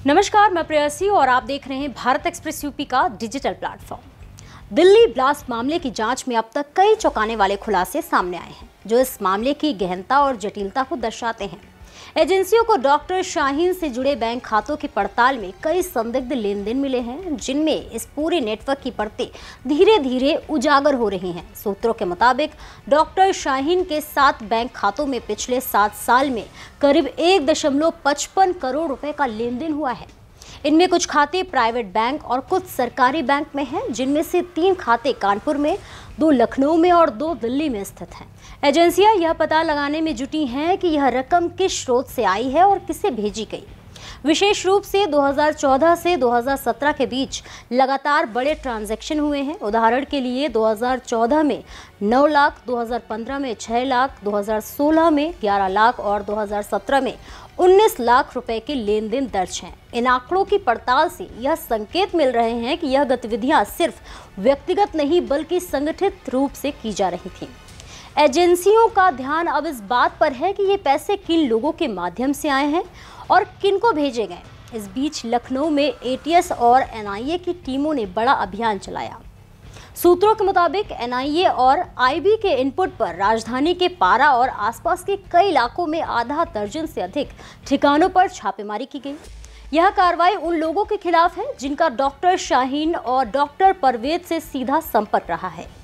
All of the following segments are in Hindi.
नमस्कार, मैं प्रेयसी और आप देख रहे हैं भारत एक्सप्रेस यूपी का डिजिटल प्लेटफॉर्म। दिल्ली ब्लास्ट मामले की जांच में अब तक कई चौंकाने वाले खुलासे सामने आए हैं, जो इस मामले की गहनता और जटिलता को दर्शाते हैं। एजेंसियों को डॉक्टर शाहीन से जुड़े बैंक खातों की पड़ताल में कई संदिग्ध लेन देन मिले हैं, जिनमें इस पूरे नेटवर्क की परतें धीरे धीरे उजागर हो रही हैं। सूत्रों के मुताबिक डॉक्टर शाहीन के 7 बैंक खातों में पिछले 7 साल में करीब 1.55 करोड़ रुपए का लेन देन हुआ है। इनमें कुछ खाते प्राइवेट बैंक और कुछ सरकारी बैंक में हैं, जिनमें से 3 खाते कानपुर में, 2 लखनऊ में और 2 दिल्ली में स्थित हैं। एजेंसियां यह पता लगाने में जुटी हैं कि यह रकम किस स्रोत से आई है और किसे भेजी गई। विशेष रूप से 2014 से 2017 के बीच लगातार बड़े ट्रांजैक्शन हुए हैं। उदाहरण के लिए 2014 में 9 लाख, 2015 में 6 लाख, 2016 में 11 लाख और 2017 में 19 लाख रुपए के लेन देन दर्ज हैं। इन आंकड़ों की पड़ताल से यह संकेत मिल रहे हैं कि यह गतिविधियां सिर्फ व्यक्तिगत नहीं बल्कि संगठित रूप से की जा रही थीं। एजेंसियों का ध्यान अब इस बात पर है कि ये पैसे किन लोगों के माध्यम से आए हैं और किन को भेजे गए। इस बीच लखनऊ में एटीएस और एनआईए की टीमों ने बड़ा अभियान चलाया। सूत्रों के मुताबिक एनआईए और आईबी के इनपुट पर राजधानी के पारा और आसपास के कई इलाकों में आधा दर्जन से अधिक ठिकानों पर छापेमारी की गई। यह कार्रवाई उन लोगों के खिलाफ है जिनका डॉक्टर शाहीन और डॉक्टर परवेज से सीधा संपर्क रहा है।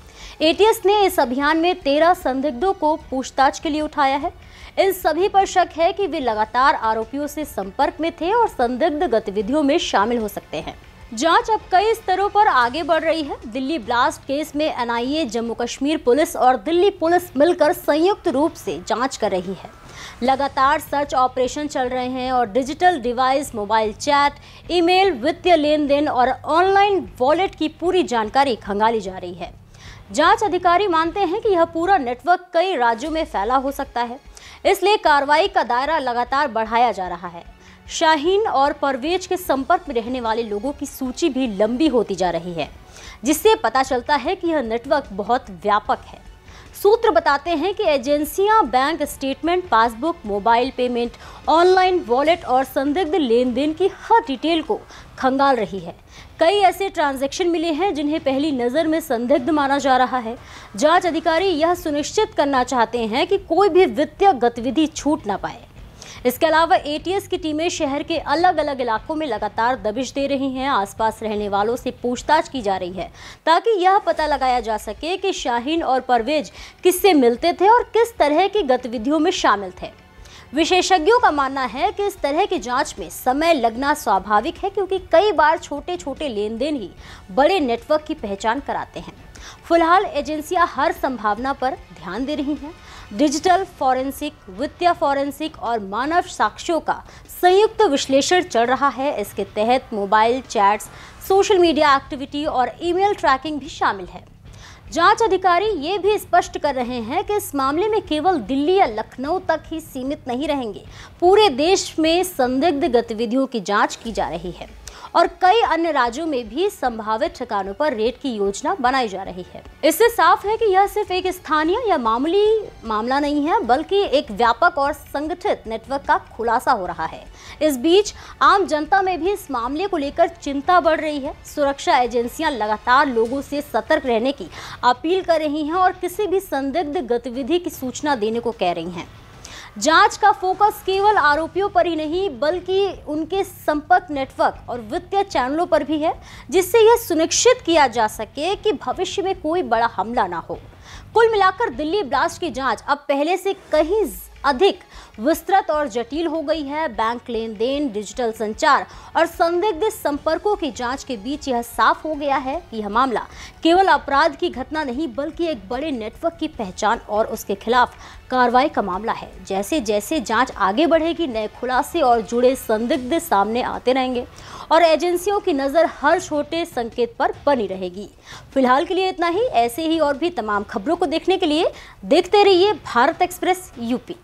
एटीएस ने इस अभियान में 13 संदिग्धों को पूछताछ के लिए उठाया है। इन सभी पर शक है कि वे लगातार आरोपियों से संपर्क में थे और संदिग्ध गतिविधियों में शामिल हो सकते हैं। जांच अब कई स्तरों पर आगे बढ़ रही है। दिल्ली ब्लास्ट केस में एनआईए, जम्मू कश्मीर पुलिस और दिल्ली पुलिस मिलकर संयुक्त रूप से जांच कर रही है। लगातार सर्च ऑपरेशन चल रहे हैं और digital device, mobile chat, email, वित्तीय लेन देन और ऑनलाइन वॉलेट की पूरी जानकारी खंगाली जा रही है। जांच अधिकारी मानते हैं कि यह पूरा नेटवर्क कई राज्यों में फैला हो सकता है, इसलिए कार्रवाई का दायरा लगातार बढ़ाया जा रहा है। शाहीन और परवेज के संपर्क में रहने वाले लोगों की सूची भी लंबी होती जा रही है, जिससे पता चलता है कि यह नेटवर्क बहुत व्यापक है। सूत्र बताते हैं कि एजेंसियां bank statement, passbook, mobile payment, online wallet और संदिग्ध लेन देन की हर डिटेल को खंगाल रही है। कई ऐसे ट्रांजैक्शन मिले हैं जिन्हें पहली नज़र में संदिग्ध माना जा रहा है। जांच अधिकारी यह सुनिश्चित करना चाहते हैं कि कोई भी वित्तीय गतिविधि छूट ना पाए। इसके अलावा एटीएस की टीमें शहर के अलग अलग इलाकों में लगातार दबिश दे रही हैं। आसपास रहने वालों से पूछताछ की जा रही है ताकि यह पता लगाया जा सके कि शाहीन और परवेज किससे मिलते थे और किस तरह की गतिविधियों में शामिल थे। विशेषज्ञों का मानना है कि इस तरह की जांच में समय लगना स्वाभाविक है, क्योंकि कई बार छोटे छोटे लेन देन ही बड़े नेटवर्क की पहचान कराते हैं। फिलहाल एजेंसियां हर संभावना पर ध्यान दे रही हैं। डिजिटल फॉरेंसिक, वित्तीय फॉरेंसिक और मानव साक्ष्यों का संयुक्त विश्लेषण चल रहा है। इसके तहत mobile chats, social media activity और ईमेल ट्रैकिंग भी शामिल है। जांच अधिकारी ये भी स्पष्ट कर रहे हैं कि इस मामले में केवल दिल्ली या लखनऊ तक ही सीमित नहीं रहेंगे। पूरे देश में संदिग्ध गतिविधियों की जांच की जा रही है और कई अन्य राज्यों में भी संभावित ठिकानों पर रेड की योजना बनाई जा रही है। इससे साफ है कि यह सिर्फ एक स्थानीय या मामूली मामला नहीं है, बल्कि एक व्यापक और संगठित नेटवर्क का खुलासा हो रहा है। इस बीच आम जनता में भी इस मामले को लेकर चिंता बढ़ रही है। सुरक्षा एजेंसियां लगातार लोगों से सतर्क रहने की अपील कर रही हैं और किसी भी संदिग्ध गतिविधि की सूचना देने को कह रही हैं। जांच का फोकस केवल आरोपियों पर ही नहीं बल्कि उनके संपर्क नेटवर्क और वित्तीय चैनलों पर भी है, जिससे यह सुनिश्चित किया जा सके कि भविष्य में कोई बड़ा हमला ना हो। कुल मिलाकर दिल्ली ब्लास्ट की जांच अब पहले से कहीं अधिक विस्तृत और जटिल हो गई है। बैंक लेन देन, डिजिटल संचार और संदिग्ध संपर्कों की जांच के बीच यह साफ हो गया है कि यह मामला केवल अपराध की घटना नहीं बल्कि एक बड़े नेटवर्क की पहचान और उसके खिलाफ कार्रवाई का मामला है। जैसे जैसे जांच आगे बढ़ेगी, नए खुलासे और जुड़े संदिग्ध सामने आते रहेंगे और एजेंसियों की नज़र हर छोटे संकेत पर बनी रहेगी। फिलहाल के लिए इतना ही। ऐसे ही और भी तमाम खबरों को देखने के लिए देखते रहिए भारत एक्सप्रेस यूपी।